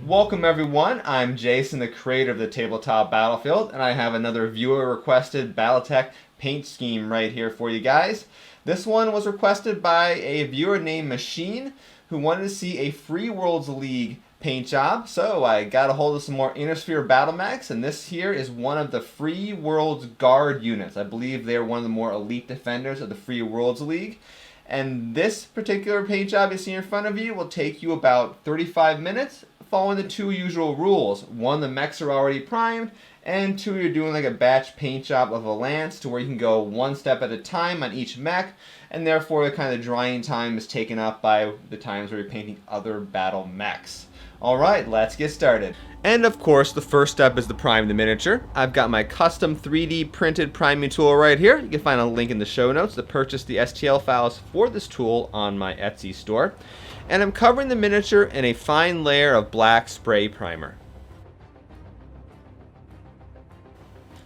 Welcome everyone, I'm Jason, the creator of the Tabletop Battlefield, and I have another viewer-requested Battletech paint scheme right here for you guys. This one was requested by a viewer named Machine, who wanted to see a Free Worlds League paint job. So I got a hold of some more Inner Sphere Battlemechs, and this here is one of the Free Worlds Guard units. I believe they're one of the more elite defenders of the Free Worlds League. And this particular paint job you see in front of you will take you about 35 minutes, following the two usual rules. One, the mechs are already primed, and two, you're doing like a batch paint job of a lance to where you can go one step at a time on each mech, and therefore the kind of drying time is taken up by the times where you're painting other battle mechs. Alright, let's get started. And of course, the first step is to prime the miniature. I've got my custom 3D printed priming tool right here. You can find a link in the show notes to purchase the STL files for this tool on my Etsy store. And I'm covering the miniature in a fine layer of black spray primer.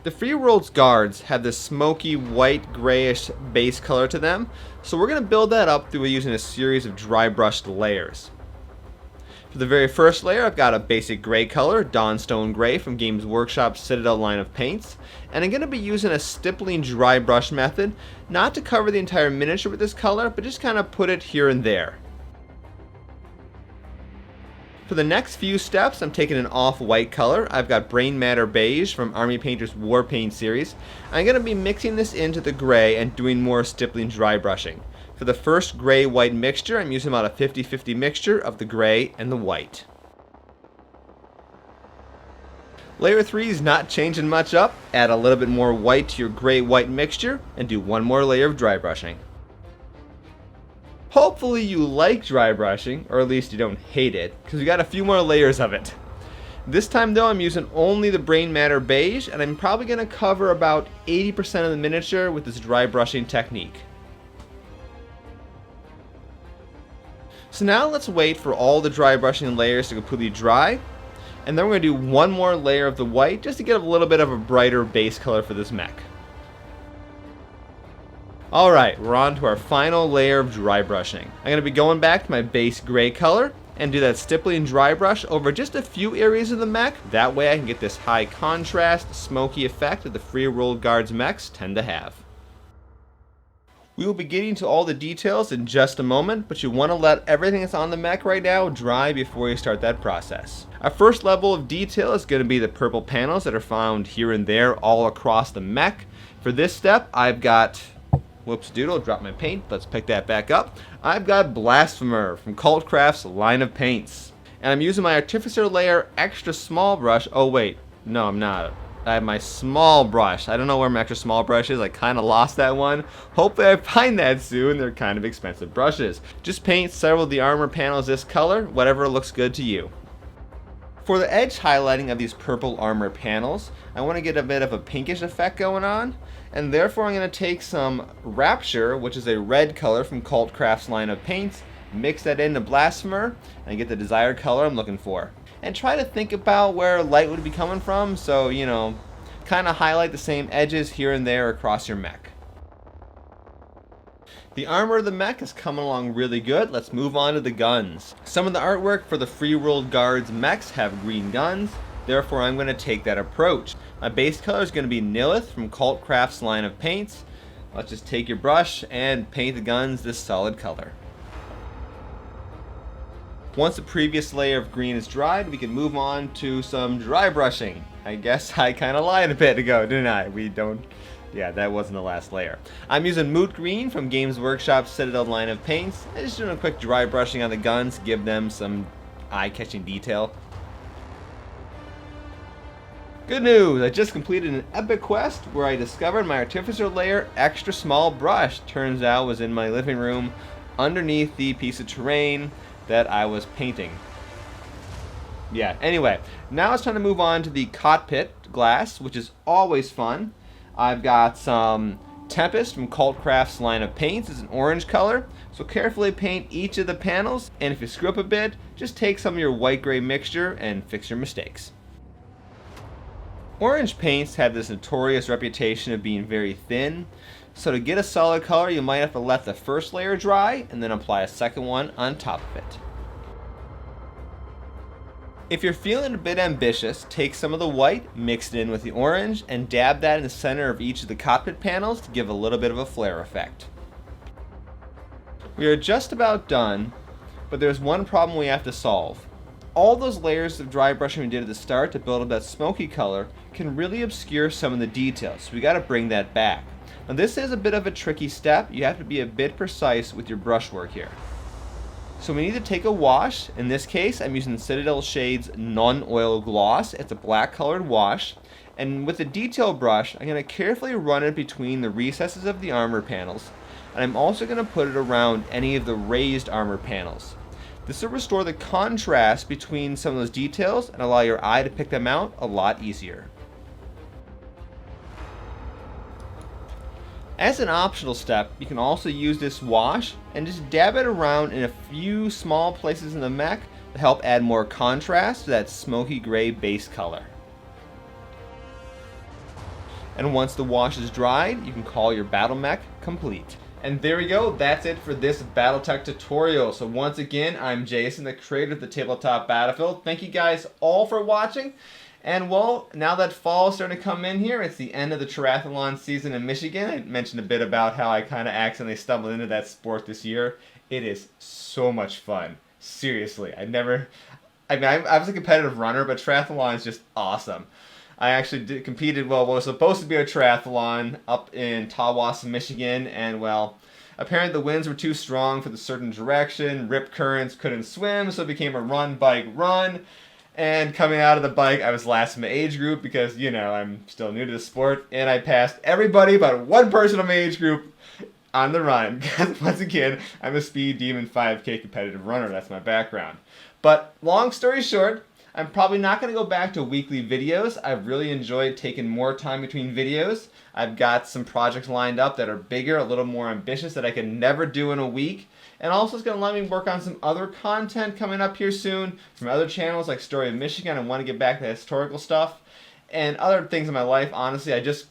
The Free Worlds guards have this smoky white grayish base color to them, so we're going to build that up through using a series of dry brushed layers. For the very first layer, I've got a basic gray color, Dawnstone gray from Games Workshop's Citadel line of paints, and I'm going to be using a stippling dry brush method, not to cover the entire miniature with this color, but just kind of put it here and there. For the next few steps, I'm taking an off-white color. I've got Brainmatter Beige from Army Painter's War Paint series. I'm going to be mixing this into the gray and doing more stippling dry brushing. For the first gray-white mixture, I'm using about a 50-50 mixture of the gray and the white. Layer 3 is not changing much up. Add a little bit more white to your gray-white mixture and do one more layer of dry brushing. Hopefully you like dry brushing, or at least you don't hate it, because we got a few more layers of it. This time though, I'm using only the Brainmatter Beige, and I'm probably going to cover about 80% of the miniature with this dry brushing technique. So now let's wait for all the dry brushing layers to completely dry, and then we're going to do one more layer of the white just to get a little bit of a brighter base color for this mech. Alright, we're on to our final layer of dry brushing. I'm going to be going back to my base gray color and do that stippling dry brush over just a few areas of the mech. That way I can get this high contrast, smoky effect that the Free World Guards mechs tend to have. We will be getting to all the details in just a moment, but you want to let everything that's on the mech right now dry before you start that process. Our first level of detail is going to be the purple panels that are found here and there all across the mech. For this step, I've got... Whoops doodle, drop my paint, let's pick that back up. I've got Blasphemer from Cvltcraft's line of paints. And I'm using my Artificer Layer extra small brush. Oh wait, no I'm not. I have my small brush. I don't know where my extra small brush is. I kind of lost that one. Hopefully I find that soon. They're kind of expensive brushes. Just paint several of the armor panels this color, whatever looks good to you. For the edge highlighting of these purple armor panels, I want to get a bit of a pinkish effect going on, and therefore I'm going to take some Rapture, which is a red color from Cvltcraft's line of paints, mix that into Blasphemer, and get the desired color I'm looking for. And try to think about where light would be coming from, so, you know, kind of highlight the same edges here and there across your mech. The armor of the mech is coming along really good. Let's move on to the guns. Some of the artwork for the Free World Guards mechs have green guns, therefore I'm going to take that approach. My base color is going to be Nyllath from Cvltcraft's line of paints. Let's just take your brush and paint the guns this solid color. Once the previous layer of green is dried, we can move on to some dry brushing. I guess I kind of lied a bit ago, didn't I? Yeah, that wasn't the last layer. I'm using Moot green from Games Workshop's Citadel line of paints. I'm just doing a quick dry brushing on the guns, give them some eye-catching detail. Good news! I just completed an epic quest where I discovered my Artificer Layer extra small brush. Turns out it was in my living room underneath the piece of terrain that I was painting. Yeah, anyway, now it's time to move on to the cockpit glass, which is always fun. I've got some Tempest from Cvltcraft's line of paints. It's an orange color, so carefully paint each of the panels, and if you screw up a bit, just take some of your white-gray mixture and fix your mistakes. Orange paints have this notorious reputation of being very thin, so to get a solid color you might have to let the first layer dry and then apply a second one on top of it. If you're feeling a bit ambitious, take some of the white, mix it in with the orange, and dab that in the center of each of the cockpit panels to give a little bit of a flare effect. We are just about done, but there's one problem we have to solve. All those layers of dry brushing we did at the start to build up that smoky color can really obscure some of the details, so we got to bring that back. Now this is a bit of a tricky step. You have to be a bit precise with your brushwork here. So we need to take a wash. In this case, I'm using Citadel Shade's Nuln Oil Gloss. It's a black colored wash. And with the detail brush, I'm going to carefully run it between the recesses of the armor panels. And I'm also going to put it around any of the raised armor panels. This will restore the contrast between some of those details and allow your eye to pick them out a lot easier. As an optional step, you can also use this wash and just dab it around in a few small places in the mech to help add more contrast to that smoky gray base color. And once the wash is dried, you can call your Battlemech complete. And there we go, that's it for this Battletech tutorial. So once again, I'm Jason, the creator of the Tabletop Battlefield. Thank you guys all for watching. And well, now that fall is starting to come in here, it's the end of the triathlon season in Michigan. I mentioned a bit about how I kind of accidentally stumbled into that sport this year. It is so much fun. Seriously, I was a competitive runner, but triathlon is just awesome. I actually competed, well, what was supposed to be a triathlon up in Tawas, Michigan, and well, apparently the winds were too strong for the certain direction, rip currents, couldn't swim, so it became a run, bike, run. And coming out of the bike, I was last in my age group because, you know, I'm still new to the sport. And I passed everybody but one person in my age group on the run. Because once again, I'm a Speed Demon 5K competitive runner. That's my background. But long story short, I'm probably not going to go back to weekly videos. I've really enjoyed taking more time between videos. I've got some projects lined up that are bigger, a little more ambitious that I can never do in a week. And also it's going to let me work on some other content coming up here soon from other channels like Story of Michigan. I want to get back to historical stuff and other things in my life. Honestly, I just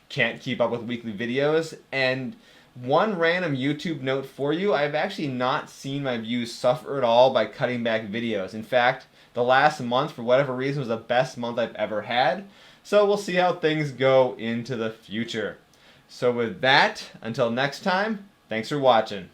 can't keep up with weekly videos. And one random YouTube note for you, I've actually not seen my views suffer at all by cutting back videos. In fact, the last month, for whatever reason, was the best month I've ever had. So we'll see how things go into the future. So with that, until next time, thanks for watching.